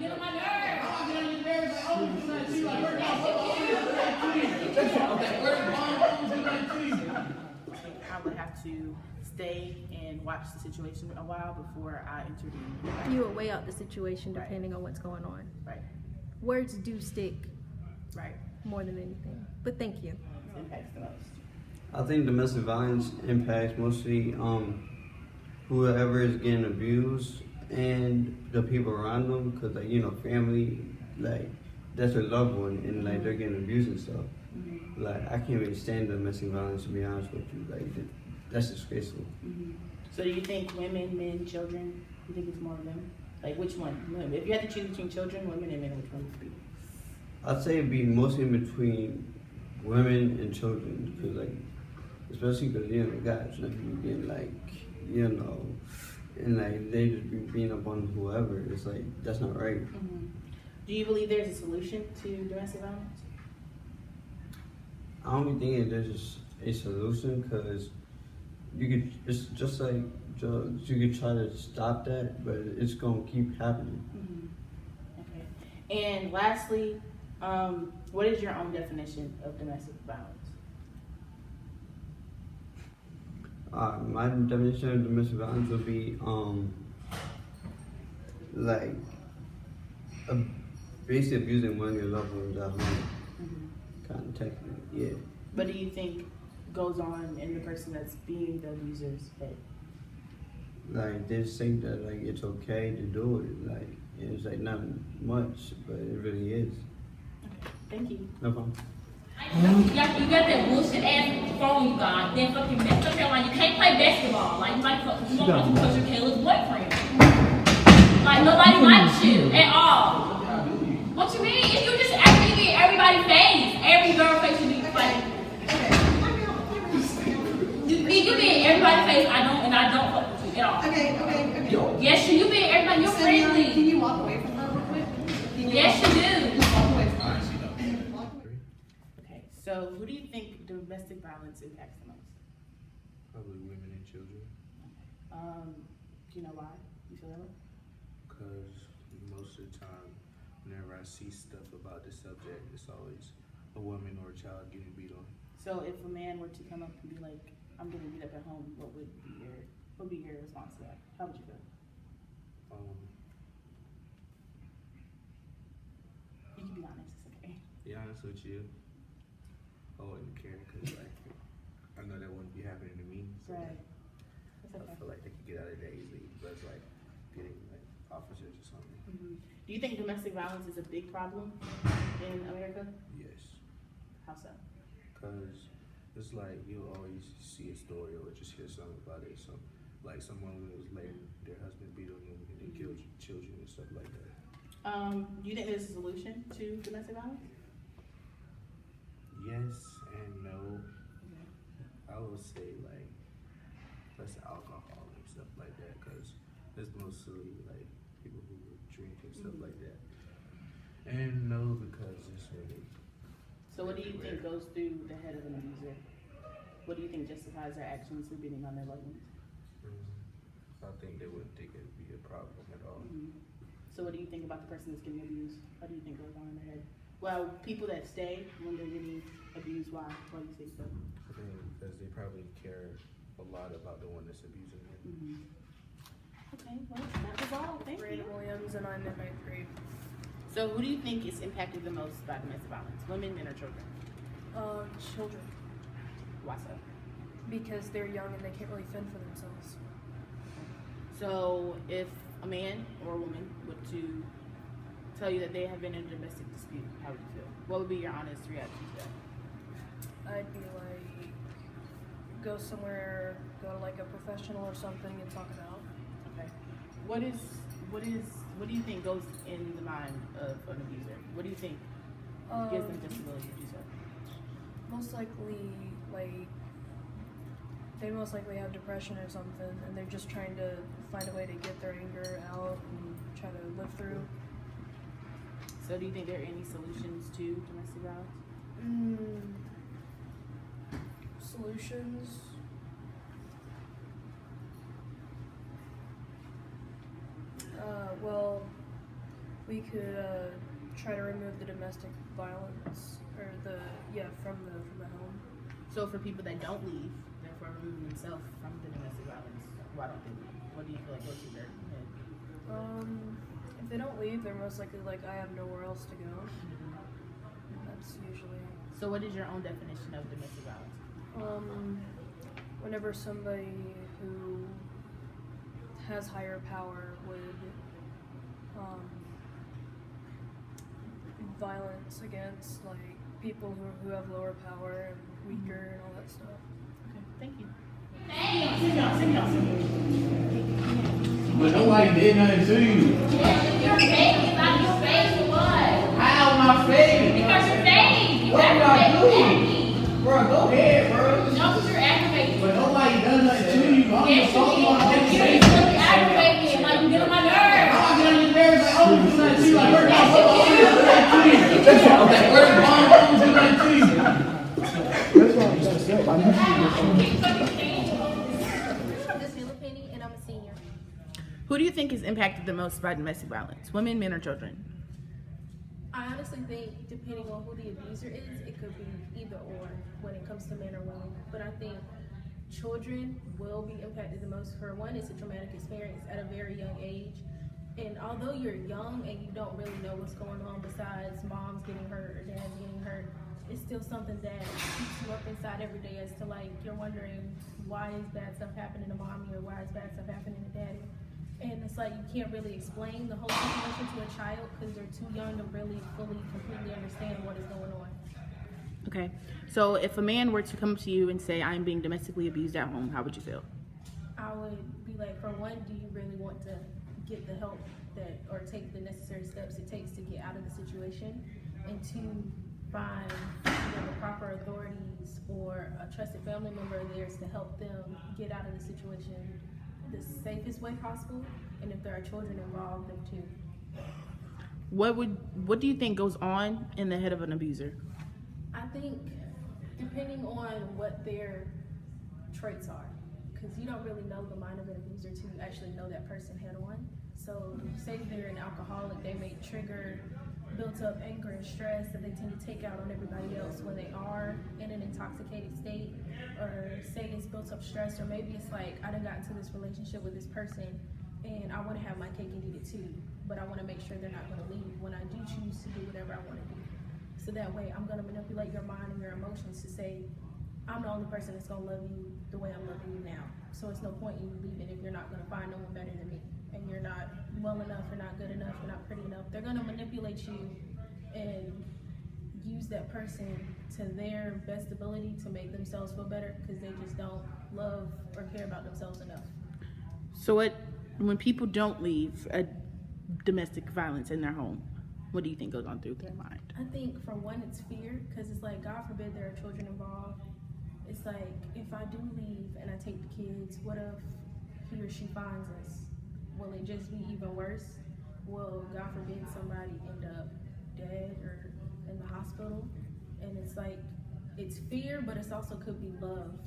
get on my nerves. I would have to stay and watch the situation a while before I intervene. You will weigh out the situation Right. depending on what's going on. Right, Words do stick right. more than anything. But thank you. It impacts the most. I think domestic violence impacts mostly whoever is getting abused and the people around them, because like, you know, family, like that's a loved one and like they're getting abused and stuff. Mm-hmm. Like I can't really stand domestic violence, to be honest with you. Like that's disgraceful. Mm-hmm. So do you think women, men, children, you think it's more of them? Like which one? If you had to choose between children, women, and men, which one would it be? I'd say it'd be mostly in between women and children, because like, especially because you know guys like be getting like, you know, and like they just be beating up on whoever. It's like that's not right. Mm-hmm. Do you believe there's a solution to domestic violence? I don't think there's a solution, because you could, it's just like drugs. You could try to stop that, but it's gonna keep happening. Mm-hmm. Okay. And lastly, what is your own definition of domestic violence? My definition of domestic violence would be like basically abusing one of your loved ones at home. Mm-hmm. Kind of technically, yeah. What do you think goes on in the person that's being the abuser's head? Like they just think that like it's okay to do it, like it's like not much, but it really is. Okay. Thank you. No problem. You got that bullshit ass phone you got, then fucking messed up your line. You can't play basketball. Like, you might fuck, you want to touch your Kayla's boyfriend. Like, nobody likes you at all. What you mean? If you just actually be everybody's face, every girl face you be like, you be in everybody's face, I don't fuck with you at all. Okay. Yes, you be in everybody, you're Can friendly. you walk away from her real quick? Can Yes, you do. Just walk away from her. Walk away. Okay. So who do you think domestic violence impacts the most? Probably women and children, Do you know why you feel that way? because most of the time, whenever I see stuff about this subject, it's always a woman or a child getting beat on. So if a man were to come up and be like, "I'm getting beat up at home," what would be your response to that? How would you feel? You can be honest. It's okay. Be honest with you, I wouldn't care, because like, I know that wouldn't be happening to me. So Right. I That's okay. feel like they could get out of there easily, but it's like getting like officers or something. Mm-hmm. Do you think domestic violence is a big problem in America? Yes. How so? Because it's like you always see a story or just hear something about it. So, like someone was letting their husband beat on them and then killed children and stuff like that. Do you think there's a solution to domestic violence? Yes and no. I would say like less alcohol and stuff like that, because it's mostly like people who would drink and stuff like that. And no, because it's really. So what do you think goes through the head of an abuser? What do you think justifies their actions for beating on their loved ones? I think they wouldn't think it'd be a problem at all. So what do you think about the person that's getting abused? What do you think goes on in their head? Well, people that stay when they're getting abused, why? Why do you think so? I think because they probably care a lot about the one that's abusing them. Okay, well, that was all. Thank you. Brandon Williams, and I'm in 9th grade. So who do you think is impacted the most by domestic violence? Women, men, or children? Children, Why so? because they're young and they can't really fend for themselves. So if a man or a woman were to tell you that they have been in a domestic dispute, how would you feel? What would be your honest reaction to that? I'd be like, go somewhere, go to like a professional or something and talk it out. Okay. What do you think goes in the mind of an abuser? What do you think gives them the disability to do so? Most likely, like, they most likely have depression or something, and they're just trying to find a way to get their anger out and try to live through. So do you think there are any solutions to domestic violence? Solutions? Well, we could try to remove the domestic violence or from the home. So for people that don't leave, therefore removing themselves from the domestic violence, why don't they leave? What do you feel like goes through their head? If they don't leave, they're most likely like, I have nowhere else to go. That's usually. So what is your own definition of domestic violence? Whenever somebody who has higher power would violence against like people who have lower power and weaker and all that stuff. Okay, thank you. But nobody did nothing to you. Your face is not your face or what? How my face? Because your face. You What did I aggravated. do? Bro, go ahead, bro. No, because you're aggravated. But nobody done nothing to you. I'm Yes, just talking about you this did. face. You're really aggravated. Like, you get on my nerves. How I get on your nerves? Like, oh, do nothing to you. Like, we're not Yes, you do. like, we're the bomb, do nothing to you. I'm just Hilla Penny, and I'm a senior. Who do you think is impacted the most by domestic violence? Women, men, or children? I honestly think, depending on who the abuser is, it could be either or when it comes to men or women. But I think children will be impacted the most. For one, it's a traumatic experience at a very young age. And although you're young and you don't really know what's going on besides mom's getting hurt or dad's getting hurt, it's still something that keeps you up inside every day as to like, you're wondering why is bad stuff happening to mommy or why is bad stuff happening to daddy. And it's like you can't really explain the whole situation to a child because they're too young to really fully, completely understand what is going on. Okay, so if a man were to come to you and say, I'm being domestically abused at home, how would you feel? I would be like, for one, do you really want to get the help that, or take the necessary steps it takes to get out of the situation? And two, find the proper authorities or a trusted family member of theirs to help them get out of the situation the safest way possible. And if there are children involved, then too. What do you think goes on in the head of an abuser? I think depending on what their traits are, because you don't really know the mind of an abuser to actually know that person head on. So say they're an alcoholic, they may trigger built up anger and stress that they tend to take out on everybody else when they are in an intoxicated state. Or say it's built up stress, or maybe it's like, I done got into this relationship with this person and I want to have my cake and eat it too, but I want to make sure they're not going to leave when I do choose to do whatever I want to do. So that way I'm going to manipulate your mind and your emotions to say, I'm the only person that's going to love you the way I'm loving you now. So it's no point in you leaving if you're not going to find no one better than me. And you're not well enough, you're not good enough, you're not pretty enough. They're going to manipulate you and use that person to their best ability to make themselves feel better because they just don't love or care about themselves enough. So when people don't leave a domestic violence in their home, what do you think goes on through their mind? I think for one, it's fear, because it's like, God forbid there are children involved. It's like, if I do leave and I take the kids, what if he or she finds us? Will it just be even worse? Will, God forbid, somebody end up dead or in the hospital? And it's like, it's fear, but it's also could be love.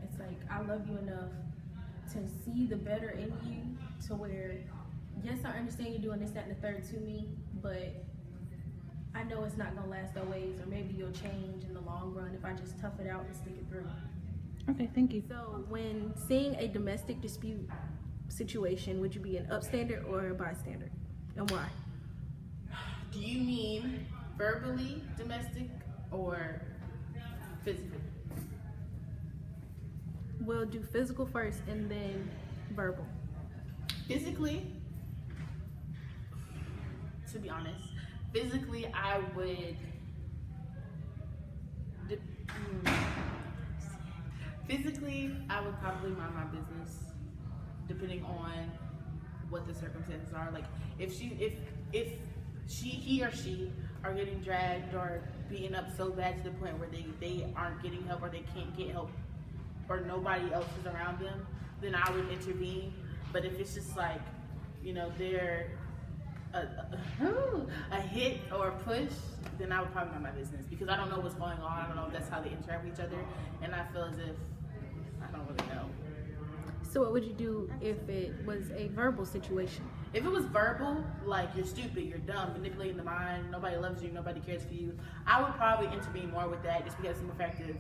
It's like, I love you enough to see the better in you to where, yes, I understand you're doing this, that, and the third to me, but I know it's not gonna last always, or maybe you'll change in the long run if I just tough it out and stick it through. Okay, thank you. So when seeing a domestic dispute situation, would you be an upstander or a bystander, and why? Do you mean verbally domestic or physically? We'll do physical first and then verbal. Physically, to be honest, physically I would probably mind my business depending on what the circumstances are. Like if he or she are getting dragged or beaten up so bad to the point where they aren't getting help or they can't get help or nobody else is around them, then I would intervene. But if it's just like, you know, they're a hit or a push, then I would probably mind my business because I don't know what's going on. I don't know if that's how they interact with each other, and I feel as if I don't really know. So what would you do if it was a verbal situation? If it was verbal, like you're stupid, you're dumb, manipulating the mind, nobody loves you, nobody cares for you, I would probably intervene more with that, just because of the fact that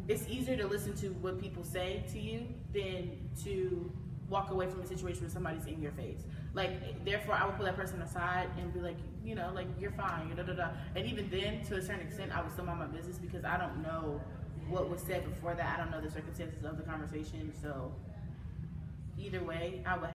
it's easier to listen to what people say to you than to walk away from a situation where somebody's in your face. Like, therefore, I would pull that person aside and be like, you know, like, you're fine, you're da-da-da. And even then, to a certain extent, I would still mind my business because I don't know what was said before that. I don't know the circumstances of the conversation. So either way, I would